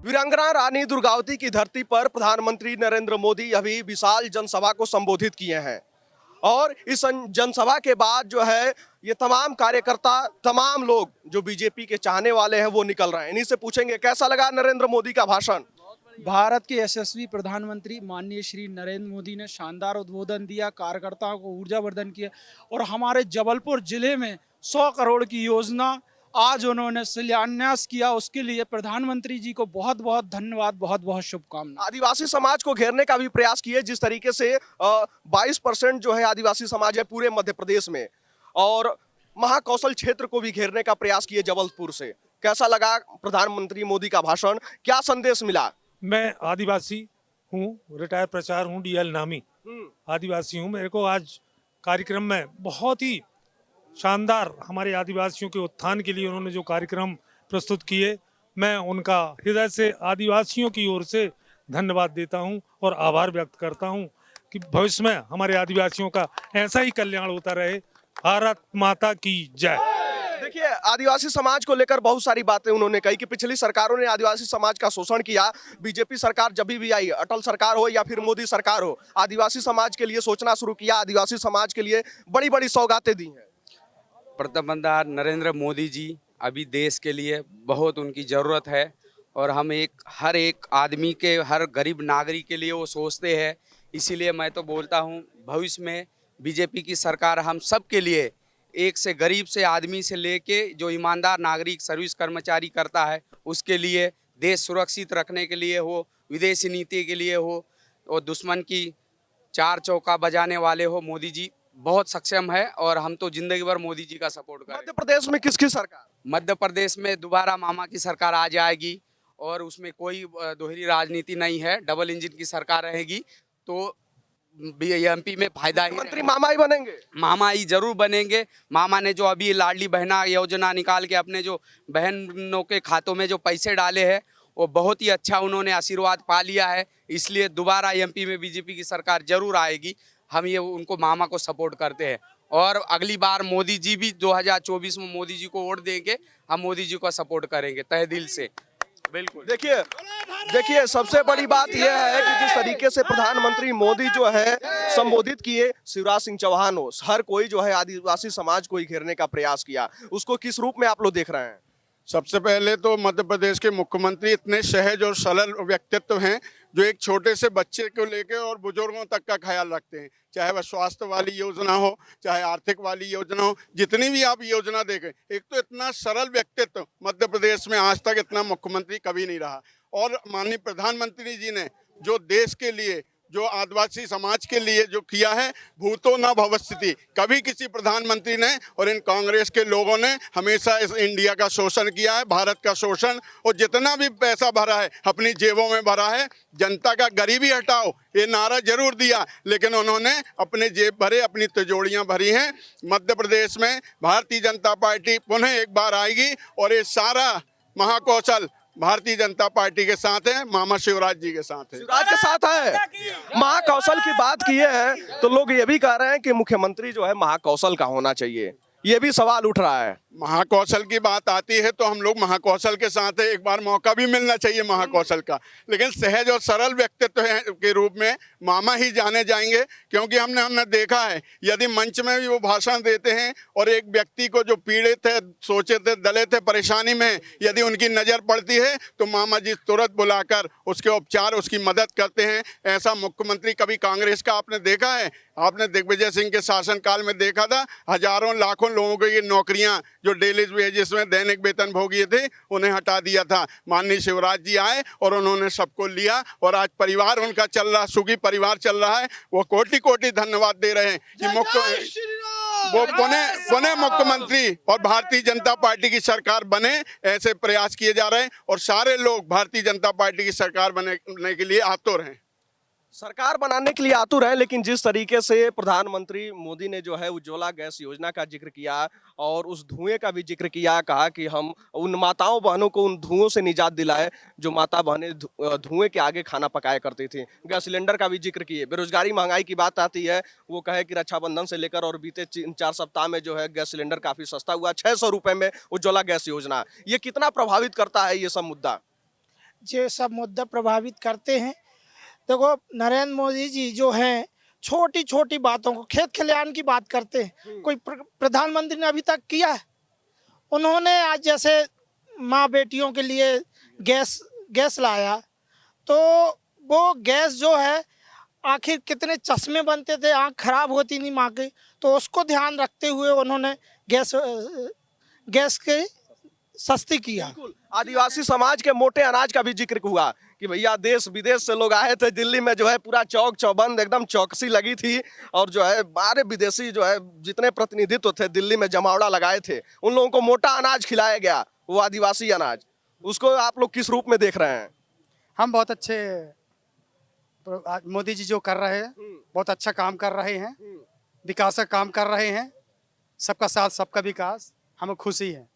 वीरांगना रानी दुर्गावती की धरती पर प्रधानमंत्री नरेंद्र मोदी अभी विशाल जनसभा को संबोधित किए हैं और इस जनसभा के बाद जो है ये तमाम कार्यकर्ता, तमाम लोग जो बीजेपी के चाहने वाले हैं वो निकल रहे हैं। इन्हीं से पूछेंगे कैसा लगा नरेंद्र मोदी का भाषण। भारत के यशस्वी प्रधानमंत्री माननीय श्री नरेंद्र मोदी ने शानदार उद्बोधन दिया, कार्यकर्ताओं को ऊर्जावर्धन किया और हमारे जबलपुर जिले में 100 करोड़ की योजना आज उन्होंने शिलान्यास किया। उसके लिए प्रधानमंत्री जी को बहुत बहुत धन्यवाद, बहुत बहुत शुभकामनाएं। आदिवासी समाज को घेरने का भी प्रयास किए, जिस तरीके से 22% जो है आदिवासी समाज है पूरे मध्य प्रदेश में, और महाकौशल क्षेत्र को भी घेरने का प्रयास किए जबलपुर से। कैसा लगा प्रधानमंत्री मोदी का भाषण, क्या संदेश मिला? मैं आदिवासी हूँ, रिटायर प्रचार हूँ, डीएल नामी आदिवासी हूँ। मेरे को आज कार्यक्रम में बहुत ही शानदार हमारे आदिवासियों के उत्थान के लिए उन्होंने जो कार्यक्रम प्रस्तुत किए, मैं उनका हृदय से आदिवासियों की ओर से धन्यवाद देता हूँ और आभार व्यक्त करता हूँ कि भविष्य में हमारे आदिवासियों का ऐसा ही कल्याण होता रहे। भारत माता की जय। देखिए, आदिवासी समाज को लेकर बहुत सारी बातें उन्होंने कही कि पिछली सरकारों ने आदिवासी समाज का शोषण किया। बीजेपी सरकार जब भी आई, अटल सरकार हो या फिर मोदी सरकार हो, आदिवासी समाज के लिए सोचना शुरू किया, आदिवासी समाज के लिए बड़ी बड़ी सौगातें दी हैं। प्रधानमंत्री नरेंद्र मोदी जी अभी देश के लिए बहुत उनकी ज़रूरत है और हम हर एक आदमी के, हर गरीब नागरिक के लिए वो सोचते हैं। इसीलिए मैं तो बोलता हूँ भविष्य में बीजेपी की सरकार हम सब के लिए, एक से गरीब से आदमी से लेके जो ईमानदार नागरिक सर्विस कर्मचारी करता है उसके लिए, देश सुरक्षित रखने के लिए हो, विदेशी नीति के लिए हो और दुश्मन की चार चौका बजाने वाले हो, मोदी जी बहुत सक्षम है और हम तो जिंदगी भर मोदी जी का सपोर्ट करें। मध्य प्रदेश में किसकी सरकार? मध्य प्रदेश में दोबारा मामा की सरकार आ जाएगी और उसमें कोई दोहरी राजनीति नहीं है, डबल इंजन की सरकार रहेगी, तो एमपी में फायदा ही। मंत्री मामा ही बनेंगे? मामा ही जरूर बनेंगे। मामा ने जो अभी लाडली बहना योजना निकाल के अपने जो बहनों के खातों में जो पैसे डाले हैं वो बहुत ही अच्छा उन्होंने आशीर्वाद पा लिया है, इसलिए दोबारा एमपी में बीजेपी की सरकार जरूर आएगी। हम ये उनको मामा को सपोर्ट करते हैं और अगली बार मोदी जी भी 2024 में मोदी जी को वोट देंगे, हम मोदी जी को सपोर्ट करेंगे तहे दिल से। बिल्कुल। देखिए सबसे बड़ी बात यह है कि जिस तरीके से प्रधानमंत्री मोदी जो है संबोधित किए, शिवराज सिंह चौहान हो, हर कोई जो है आदिवासी समाज को ही घेरने का प्रयास किया, उसको किस रूप में आप लोग देख रहे हैं? सबसे पहले तो मध्य प्रदेश के मुख्यमंत्री इतने सहज और सरल व्यक्तित्व हैं जो एक छोटे से बच्चे को लेकर और बुजुर्गों तक का ख्याल रखते हैं, चाहे वह स्वास्थ्य वाली योजना हो, चाहे आर्थिक वाली योजना हो, जितनी भी आप योजना देखें, एक तो इतना सरल व्यक्तित्व मध्य प्रदेश में आज तक इतना मुख्यमंत्री कभी नहीं रहा। और माननीय प्रधानमंत्री जी ने जो देश के लिए, जो आदिवासी समाज के लिए जो किया है, भूतो न भविष्यति, कभी किसी प्रधानमंत्री ने और इन कांग्रेस के लोगों ने हमेशा इस इंडिया का शोषण किया है, भारत का शोषण, और जितना भी पैसा भरा है अपनी जेबों में भरा है। जनता का गरीबी हटाओ ये नारा जरूर दिया, लेकिन उन्होंने अपने जेब भरे, अपनी तिजोरियां भरी हैं। मध्य प्रदेश में भारतीय जनता पार्टी पुनः एक बार आएगी और ये सारा महाकौशल भारतीय जनता पार्टी के साथ है, मामा शिवराज जी के साथ है। शिवराज के साथ है। महाकौशल की बात की है तो लोग ये भी कह रहे हैं कि मुख्यमंत्री जो है महाकौशल का होना चाहिए, ये भी सवाल उठ रहा है। महाकौशल की बात आती है तो हम लोग महाकौशल के साथ है, एक बार मौका भी मिलना चाहिए महाकौशल का, लेकिन सहज और सरल व्यक्तित्व के रूप में मामा ही जाने जाएंगे, क्योंकि हमने देखा है यदि मंच में भी वो भाषण देते हैं और एक व्यक्ति को जो पीड़ित है, सोचे थे, दलित है, परेशानी में, यदि उनकी नज़र पड़ती है तो मामा जी तुरंत बुलाकर उसके उपचार, उसकी मदद करते हैं। ऐसा मुख्यमंत्री कभी कांग्रेस का आपने देखा है? आपने दिग्विजय सिंह के शासनकाल में देखा था, हजारों लाखों लोगों को ये नौकरियां जो डेली वेजेस में दैनिक वेतन भोगी थे उन्हें हटा दिया था। माननीय शिवराज जी आए और उन्होंने सबको लिया और आज परिवार उनका चल रहा, सुखी परिवार चल रहा है। वो कोटि कोटि धन्यवाद दे रहे हैं कि वो पुनः मुख्यमंत्री और भारतीय जनता पार्टी की सरकार बने, ऐसे प्रयास किए जा रहे हैं और सारे लोग भारतीय जनता पार्टी की सरकार बनने के लिए आतुर हैं। सरकार बनाने के लिए आतुर है, लेकिन जिस तरीके से प्रधानमंत्री मोदी ने जो है उज्ज्वला गैस योजना का जिक्र किया और उस धुएं का भी जिक्र किया, कहा कि हम उन माताओं बहनों को उन धुओं से निजात दिलाए जो माता बहनें धुएं के आगे खाना पकाया करती थी। गैस सिलेंडर का भी जिक्र किए। बेरोजगारी महंगाई की बात आती है, वो कहे कि रक्षाबंधन से लेकर और बीते 4 सप्ताह में जो है गैस सिलेंडर काफी सस्ता हुआ, 600 रुपए में उज्ज्वला गैस योजना। ये कितना प्रभावित करता है ये सब मुद्दा? ये सब मुद्दे प्रभावित करते हैं। देखो नरेंद्र मोदी जी जो हैं छोटी छोटी बातों को खेत खलिहान की बात करते हैं, कोई प्रधानमंत्री ने अभी तक किया है? उन्होंने आज जैसे माँ बेटियों के लिए गैस लाया, तो वो गैस जो है आखिर कितने चश्मे बनते थे, आँख खराब होती नहीं माँ की, तो उसको ध्यान रखते हुए उन्होंने गैस के सस्ती किया। आदिवासी समाज के मोटे अनाज का भी जिक्र हुआ कि भैया देश विदेश से लोग आए थे दिल्ली में, जो है पूरा चौक चौबंद एकदम चौकसी लगी थी, और जो है बाहर विदेशी जो है जितने प्रतिनिधित्व थे दिल्ली में जमावड़ा लगाए थे, उन लोगों को मोटा अनाज खिलाया गया, वो आदिवासी अनाज। उसको आप लोग किस रूप में देख रहे हैं? हम बहुत अच्छे, मोदी जी जो कर रहे हैं बहुत अच्छा काम कर रहे हैं, विकास का काम कर रहे हैं, सबका साथ सबका विकास, हमें खुशी है।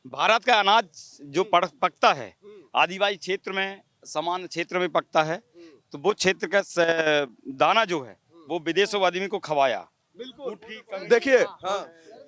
भारत का अनाज जो पकता है आदिवासी क्षेत्र में, सामान्य क्षेत्र में पकता है, तो वो क्षेत्र का दाना जो है वो विदेशों आदमी को खवाया। बिल्कुल देखिए,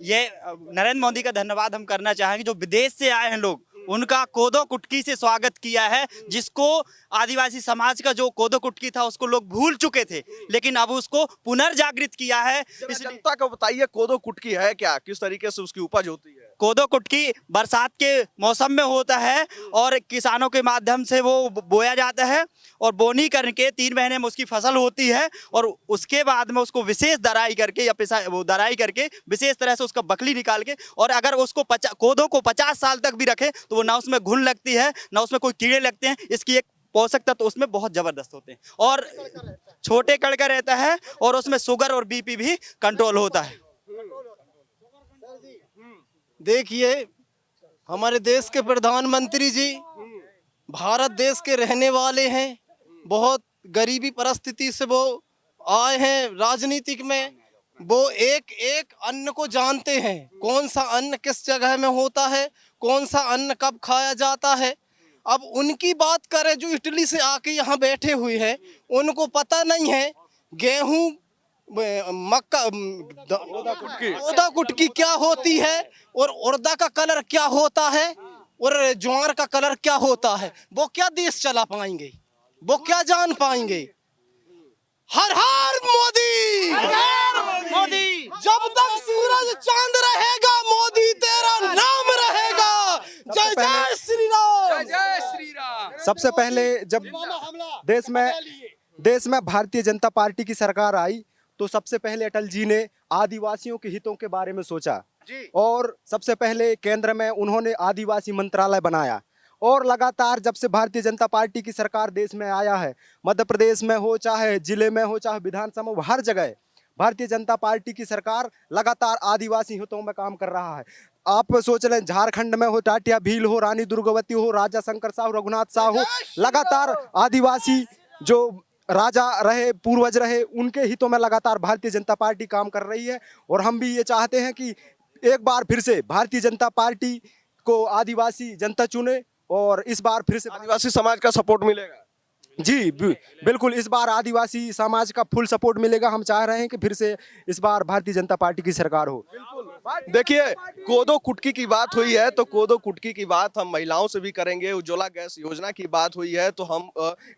ये नरेंद्र मोदी का धन्यवाद हम करना चाहेंगे, जो विदेश से आए हैं लोग उनका कोदो कुटकी से स्वागत किया है, जिसको आदिवासी समाज का जो कोदो कुटकी था उसको लोग भूल चुके थे, लेकिन अब उसको पुनर्जागृत किया है। इसलिए जनता को बताइए कोदो कुटकी है क्या, किस तरीके से उसकी उपज होती है? कोदो कुटकी बरसात के मौसम में होता है और किसानों के माध्यम से वो बोया जाता है, और बोनी करके 3 महीने में उसकी फसल होती है, और उसके बाद में उसको विशेष दराई करके या दराई करके विशेष तरह से उसका बकली निकाल के, और अगर उसको कोदो को 50 साल तक भी रखे तो वो ना उसमें घुन लगती है ना उसमें कोई कीड़े लगते हैं। इसकी एक पोषक तत्व उसमें बहुत जबरदस्त होते हैं, और छोटे कड़ का रहता है, और उसमें शुगर और बीपी भी कंट्रोल होता है। देखिए हमारे देश के प्रधानमंत्री जी भारत देश के रहने वाले हैं, बहुत गरीबी परिस्थिति से वो आए हैं राजनीतिक में, वो एक एक अन्न को जानते हैं, कौन सा अन्न किस जगह में होता है, कौन सा अन्न कब खाया जाता है। अब उनकी बात करें जो इटली से आके यहाँ बैठे हुए हैं, उनको पता नहीं है गेहूं मक्का ओदा कुटकी क्या होती है, और उड़दा का कलर क्या होता है, और ज्वार का कलर क्या होता है। वो क्या देश चला पाएंगे, वो क्या जान पाएंगे। हर हर मोदी, मोदी, जब तक सूरज चांद रहेगा मोदी तेरा नाम रहेगा। जय जय श्री राम, जय श्री राम। सबसे पहले जब देश में भारतीय जनता पार्टी की सरकार आई तो सबसे पहले अटल जी ने आदिवासियों के हितों के बारे में सोचा, और सबसे पहले केंद्र में उन्होंने आदिवासी मंत्रालय बनाया, और लगातार जब से भारतीय जनता पार्टी की सरकार देश में आया है, मध्य प्रदेश में हो चाहे जिले में हो चाहे विधानसभा में, हर जगह भारतीय जनता पार्टी की सरकार लगातार आदिवासी हितों में काम कर रहा है। आप सोच लें झारखंड में हो टाटिया भील हो, रानी दुर्गावती हो, राजा शंकर साहू, रघुनाथ साहू हो, लगातार आदिवासी जो राजा रहे, पूर्वज रहे, उनके हितों में लगातार भारतीय जनता पार्टी काम कर रही है। और हम भी ये चाहते हैं कि एक बार फिर से भारतीय जनता पार्टी को आदिवासी जनता चुने, और इस बार फिर से आदिवासी समाज का सपोर्ट मिलेगा। जी बिल्कुल, इस बार आदिवासी समाज का फुल सपोर्ट मिलेगा। हम चाह रहे हैं कि फिर से इस बार भारतीय जनता पार्टी की सरकार हो। देखिए कोदो कुटकी की बात हुई है, तो कोदो कुटकी की बात हम महिलाओं से भी करेंगे, उज्ज्वला गैस योजना की बात हुई है तो हम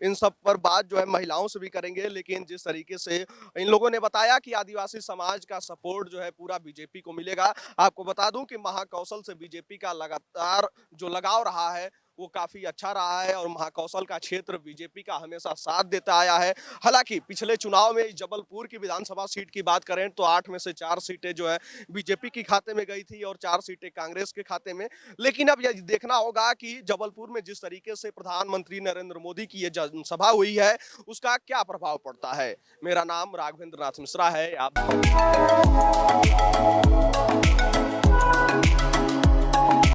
इन सब पर बात जो है महिलाओं से भी करेंगे। लेकिन जिस तरीके से इन लोगों ने बताया कि आदिवासी समाज का सपोर्ट जो है पूरा बीजेपी को मिलेगा। आपको बता दूं कि महाकौशल से बीजेपी का लगातार जो लगाव रहा है वो काफी अच्छा रहा है, और महाकौशल का क्षेत्र बीजेपी का हमेशा साथ देता आया है। हालांकि पिछले चुनाव में जबलपुर की विधानसभा सीट की बात करें तो 8 में से 4 सीटें जो है बीजेपी के खाते में गई थी और 4 सीटें कांग्रेस के खाते में। लेकिन अब यह देखना होगा कि जबलपुर में जिस तरीके से प्रधानमंत्री नरेंद्र मोदी की ये जनसभा हुई है उसका क्या प्रभाव पड़ता है। मेरा नाम राघवेंद्र नाथ मिश्रा है। आप